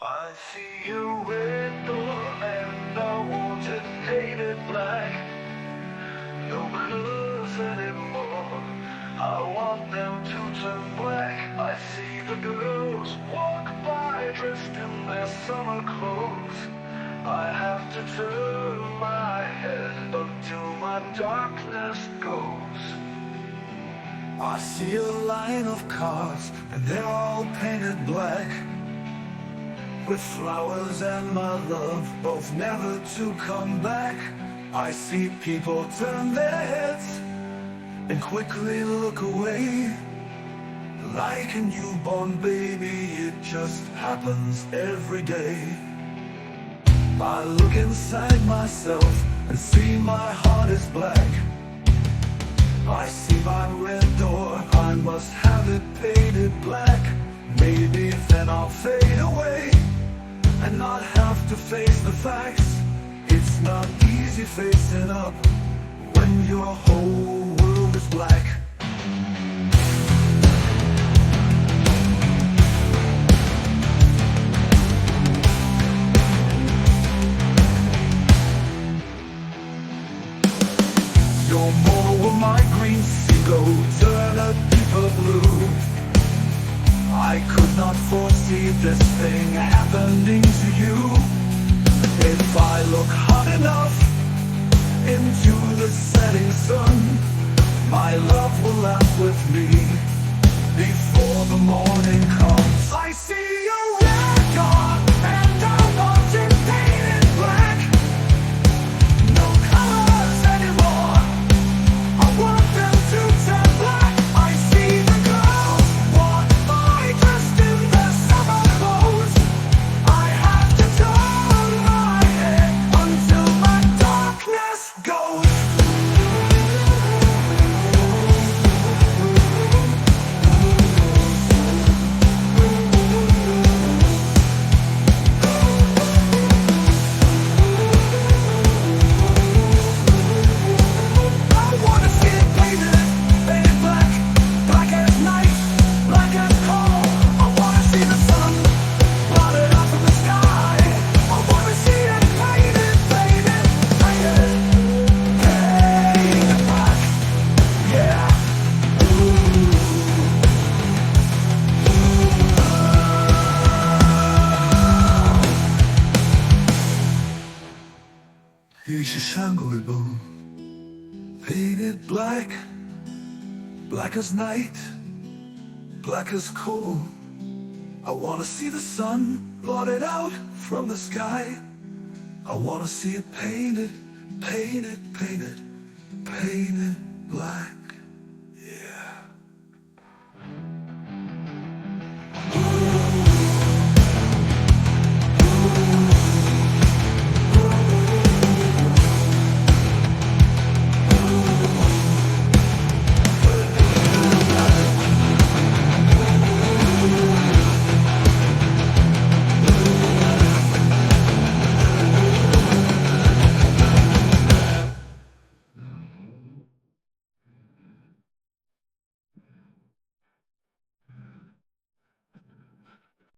I see a red door and I want it painted black. No colors anymore, I want them to turn black. I see the girls walk by dressed in their summer clothes. I have to turn my head until my darkness goes. I see a line of cars and they're all painted black, with flowers and my love, both never to come back. I see people turn their heads and quickly look away. Like a newborn baby, it just happens every day. I look inside myself and see my heart is black. I see my red door, I must have it painted black. Maybe then I'll fade away and not have to face the facts. It's not easy facing up when your whole world is black. Your more my green seagull turn a deeper blue. I could not foresee this thing happening to you. If I look hard enough into the setting sun, my love will laugh with me before the morning comes. I see a red dawn and I want it painted black. No colors anymore, I want them to turn black. I see the girls walk by dressed in their summer clothes. I have to turn my head until my darkness goes. Painted black, black as night, black as coal. I wanna see the sun blotted out from the sky. I wanna see it painted, painted, painted, painted black.